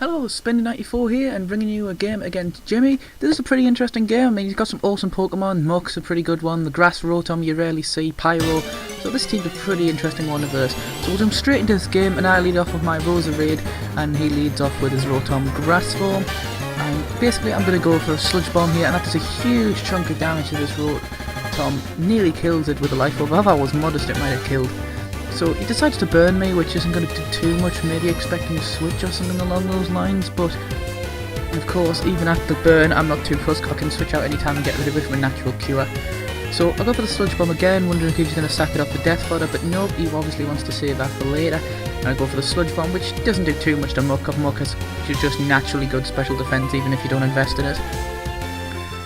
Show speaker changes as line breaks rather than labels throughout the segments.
Hello, Spinny94 here and bringing you a game against Jimmy. This is a pretty interesting game. I mean, he's got some awesome Pokémon. Muck's a pretty good one. The Grass Rotom you rarely see. Pyro. So this team's a pretty interesting one to verse. So we'll jump straight into this game and I lead off with my Roserade and he leads off with his Rotom Grass form. And basically I'm going to go for a Sludge Bomb here and that does a huge chunk of damage to this Rotom. Nearly kills it with a Life Orb. If I was modest it might have killed. So he decides to burn me, which isn't going to do too much, maybe expecting a switch or something along those lines, but of course even after the burn I'm not too fussed. I can switch out anytime and get rid of it with a natural cure. So I go for the Sludge Bomb again, wondering if he's going to sack it off the Death Fodder, but no, he obviously wants to save that for later. And I go for the Sludge Bomb, which doesn't do too much to Muck. Muck has just naturally good special defense even if you don't invest in it.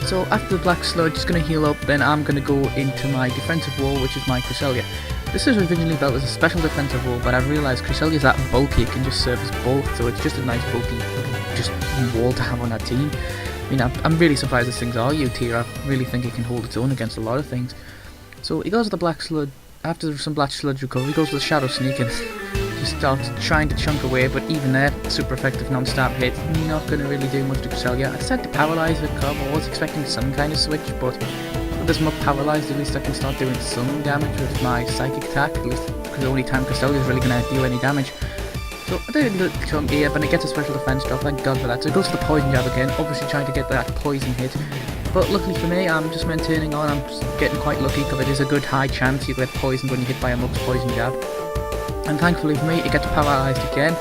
So after the Black Sludge is going to heal up, then I'm going to go into my defensive wall, which is my Cresselia. This was originally built as a special defensive wall, but I've realised Cresselia is that bulky, it can just serve as both, so it's just a nice bulky just wall to have on that team. I mean, I'm really surprised this thing's RU tier. I really think it can hold its own against a lot of things. So he goes with the Black Sludge. After some Black Sludge recovery, he goes with the Shadow Sneak and just starts trying to chunk away, but even there, super effective non-stop hit, not going to really do much to Cresselia. I said to paralyze the Cobb, I was expecting some kind of switch, but with this Muck paralyzed, at least I can start doing some damage with my Psychic attack, at least because the only time Cresselia is really going to deal any damage. So I did a little chunk here, but it gets a special defense drop, thank God for that. So it goes for the Poison Jab again, obviously trying to get that poison hit. But luckily for me, I'm just maintaining on, I'm just getting quite lucky because it is a good high chance you get poisoned when you hit by a Muck's Poison Jab. And thankfully for me, it gets paralyzed again,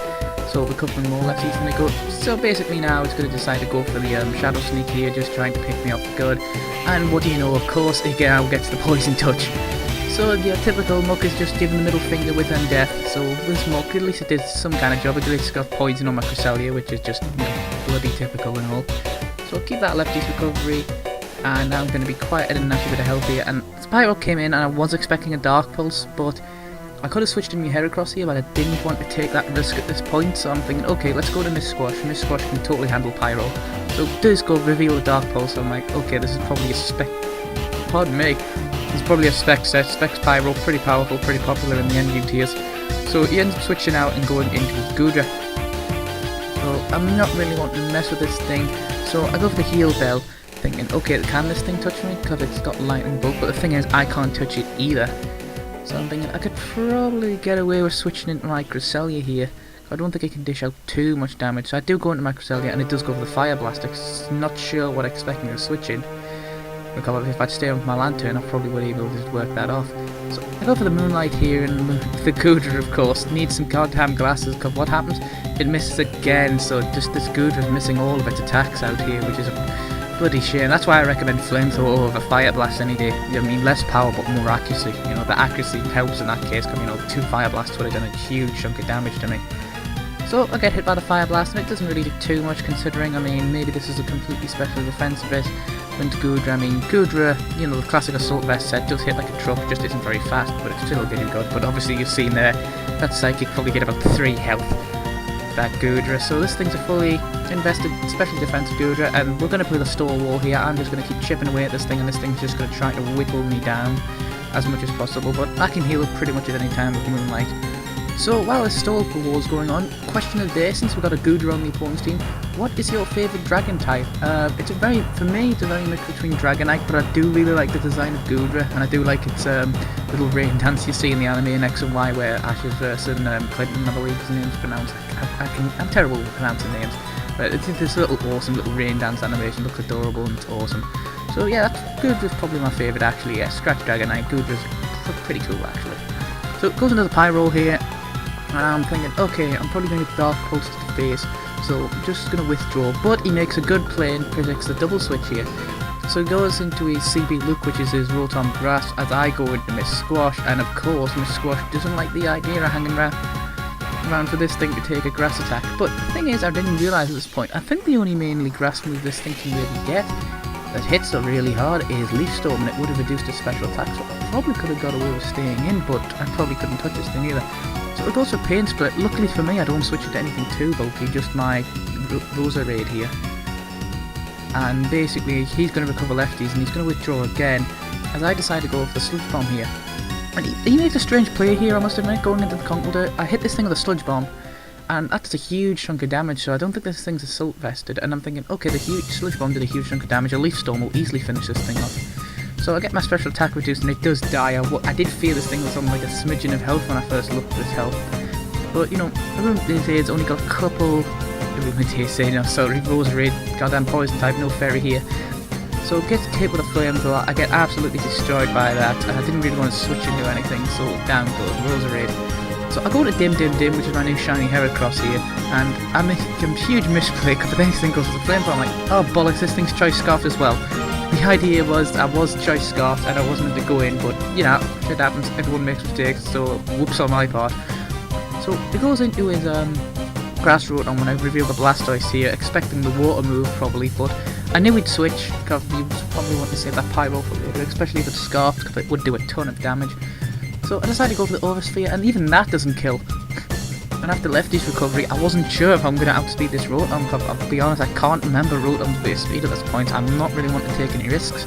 so recovering more lefties than it goes. So basically now it's going to decide to go for the Shadow Sneak here, just trying to pick me off for good. And what do you know, of course, it now gets the Poison Touch. So your typical Muck is just giving the middle finger with Undeath. So this Muck, at least it did some kind of job. At least got poison on my Cresselia, which is just, you know, bloody typical and all. So I'll keep that lefty's recovery, and now I'm going to be quite at a natural bit of health here. And Spyro came in, and I was expecting a Dark Pulse, but I could have switched in my Heracross here, but I didn't want to take that risk at this point. So I'm thinking, okay, let's go to Miss Squash. Miss Squash can totally handle Pyro. So it does go reveal the Dark Pulse. So I'm like, okay, this is probably a spec. Pardon me. It's probably a spec set. Specs Pyro, pretty powerful, pretty popular in the NU tiers. So he ends up switching out and going into his Goodra. So I'm not really wanting to mess with this thing. So I go for the Heal Bell, thinking, okay, can this thing touch me? Because it's got lightning bolt, but the thing is, I can't touch it either. So I'm thinking I could probably get away with switching into my Cresselia here. I don't think it can dish out too much damage. So I do go into my Cresselia and it does go for the Fire Blast. I'm not sure what I'm expecting to switch in. Because if I'd stay on with my Lantern, I probably would be able to work that off. So I go for the Moonlight here, and the Goodra, of course, needs some goddamn glasses, because what happens? It misses again, so just this Goodra's missing all of its attacks out here, which is a bloody shame. That's why I recommend Flamethrower over Fire Blast any day. I mean, less power, but more accuracy. You know, the accuracy helps in that case, because, you know, 2 Fire Blasts would have done a huge chunk of damage to me. So I get hit by the Fire Blast, and it doesn't really do too much considering, I mean, maybe this is a completely special defense bit. And Goodra, I mean, Goodra, you know, the classic Assault Vest set does hit like a truck, just isn't very fast, but it's still getting good. But obviously you've seen there, that Psychic probably get about 3 health, that Goodra. So this thing's a fully invested special defense Goodra, and we're going to put a Store Wall here. I'm just going to keep chipping away at this thing, and this thing's just going to try to whittle me down as much as possible. But I can heal up pretty much at any time with Moonlight. So while this Store Wall is going on, question of the day, since we've got a Goodra on the opponent's team, what is your favourite Dragon type? For me, it's a very mix between Dragonite, but I do really like the design of Goodra, and I do like its little rain dance you see in the anime in X and Y, where Ash's versus Clinton, I believe his name's pronounced. I'm terrible with pronouncing names, but it's this little awesome little rain dance animation, looks adorable and it's awesome. So yeah, Goodra's probably my favourite actually, yeah, scratch Dragonite, Goodra's pretty cool actually. So it goes into the Pyro here. And I'm thinking, okay, I'm probably going to get Dark Pulse to the face, so I'm just going to withdraw. But he makes a good play and predicts the double switch here. So he goes into his CB Luke, which is his Rotom Grass, as I go into Miss Squash. And of course, Miss Squash doesn't like the idea of hanging around for this thing to take a Grass attack. But the thing is, I didn't realise at this point, I think the only mainly Grass move this thing can really get that hits her really hard is Leaf Storm, and it would have reduced its special attack. So I probably could have got away with staying in, but I probably couldn't touch this thing either. So it goes for Pain Split. Luckily for me, I don't switch it to anything too bulky, just my Roserade here. And basically, he's going to recover lefties, and he's going to withdraw again, as I decide to go for the Sludge Bomb here. And he makes a strange play here, I must admit, going into the Conkeldurr. I hit this thing with a Sludge Bomb, and that's a huge chunk of damage, so I don't think this thing's assault vested, and I'm thinking, okay, the huge Sludge Bomb did a huge chunk of damage, a Leaf Storm will easily finish this thing off. So I get my special attack reduced, and it does die. I did feel this thing was on like a smidgen of health when I first looked at its health, but you know, it's only got a couple, Roserade, goddamn poison type, no fairy here. So it gets hit with a flamethrower, I get absolutely destroyed by that, and I didn't really want to switch into anything, so down goes Roserade. So I go to Dim, which is my new shiny Heracross here, and I make a huge misplay because the next thing goes to the flamethrower. I'm like, oh bollocks, this thing's Choice Scarfed as well. The idea was I was Choice Scarfed and I wasn't meant to go in, but you know, shit happens, everyone makes mistakes, so whoops on my part. So it goes into his Grass Rotom when I reveal the Blastoise here, expecting the water move probably, but I knew he'd switch because he probably wanted to save that Pyro for later, especially if it's Scarfed because it would do a ton of damage. So I decided to go for the Oversphere, and even that doesn't kill. And after Lefty's recovery, I wasn't sure if I'm going to outspeed this Rotom, because I'll be honest, I can't remember Rotom's base speed at this point. I'm not really wanting to take any risks.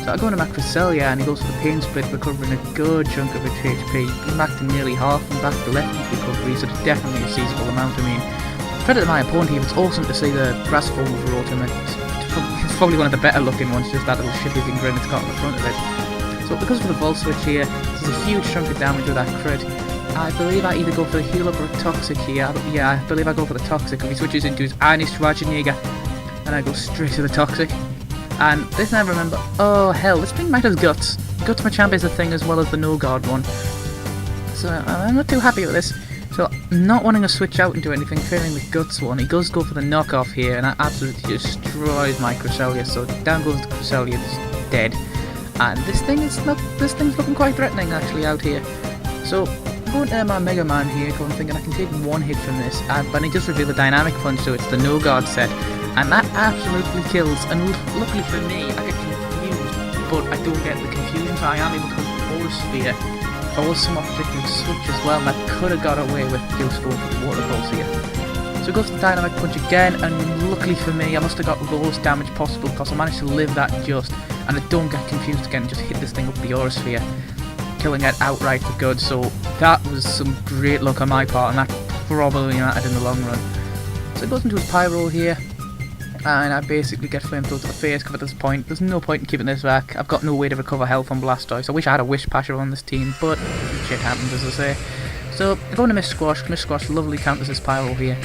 So I go into my Cresselia, and he goes for the Pain Split, recovering a good chunk of its HP. He's back to nearly half, and back to Lefty's recovery, so it's definitely a seizable amount. I mean, credit to my opponent here, it's awesome to see the Grass form of Rotom. It's probably one of the better looking ones, just that little shit-eating grin it's got on the front of it. So because of the Volt Switch here, this is a huge chunk of damage with that crit. I believe I either go for the Heal Up or a Toxic here. Yeah, I believe I go for the Toxic, and he switches into his Ines Schwarzenegger, and I go straight to the Toxic. And this time I remember, oh hell, this thing might have Guts. Guts Machamp is a thing as well as the No Guard one. So I'm not too happy with this. So not wanting to switch out and do anything, fearing the Guts one, he does go for the knockoff here, and that absolutely destroys my Cresselia. So down goes the Cresselia, it's dead. And this thing's looking quite threatening actually out here. So I'm going to my Mega Man here, because I'm thinking I can take one hit from this, but he just revealed the Dynamic Punch, so it's the No Guard set, and that absolutely kills. And luckily for me, I get confused, but I don't get the confusion, so I am able to go for Oversphere. There was some objective switch as well, and I could have got away with just going for the Waterfalls here. So it goes to the Dynamic Punch again, and luckily for me, I must have got the lowest damage possible because I managed to live that just, and I don't get confused again, just hit this thing up the Aurasphere, killing it outright for good. So that was some great luck on my part, and that probably mattered in the long run. So it goes into his Pyro here, and I basically get Flamethrower to the face, because at this point, there's no point in keeping this back. I've got no way to recover health on Blastoise. I wish I had a Wish Pasher on this team, but shit happens, as I say. So I'm going to Miss Squash. Miss Squash lovely counters his Pyro here.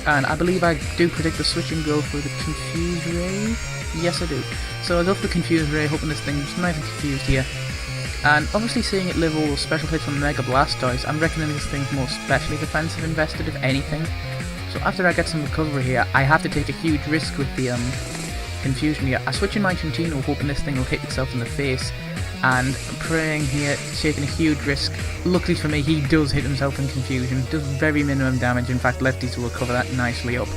And I believe I do predict the switch and go for the Confuse Ray. Yes, I do. So I go for the Confuse Ray, hoping this thing's nice and confused here. And obviously seeing it live all the special hits from Mega Blastoise, I'm reckoning this thing's more specially defensive invested, if anything. So after I get some recovery here, I have to take a huge risk with the Confusion here. I switch in my Cinccino, hoping this thing will hit itself in the face. And praying here, taking a huge risk. Luckily for me, he does hit himself in Confusion, does very minimum damage. In fact, Lefties will recover that nicely up.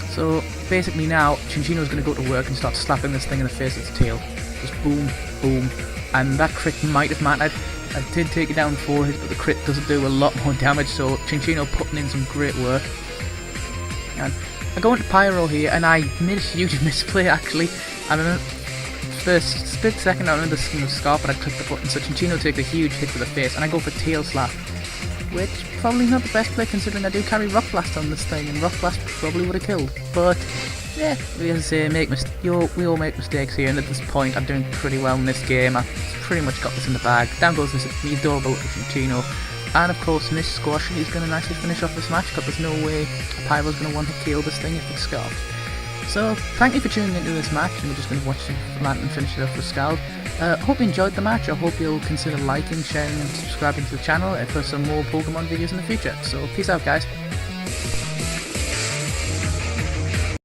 So basically now, Cinccino's going to go to work and start slapping this thing in the face with its tail. Just boom, boom, and that crit might have mattered. I did take it down 4 hits, but the crit doesn't do a lot more damage, so Cinccino putting in some great work. And I go into Pyro here, and I made a huge misplay actually. I remember for a split second I remember the skin of Scarf, but I clicked the button, so Cinccino takes a huge hit to the face, and I go for Tail Slap, which probably not the best play considering I do carry Rock Blast on this thing, and Rock Blast probably would have killed. But yeah, as I say, we all make mistakes here, and at this point I'm doing pretty well in this game. I've pretty much got this in the bag. Down goes this adorable Cinccino, and of course Miss Squash is going to nicely finish off this match, because there's no way Pyro's going to want to kill this thing if it's Scarfed. So thank you for tuning into this match, and we're just going to watch Lantern finish it off with Scald. Hope you enjoyed the match. I hope you'll consider liking, sharing and subscribing to the channel for some more Pokemon videos in the future. So peace out guys.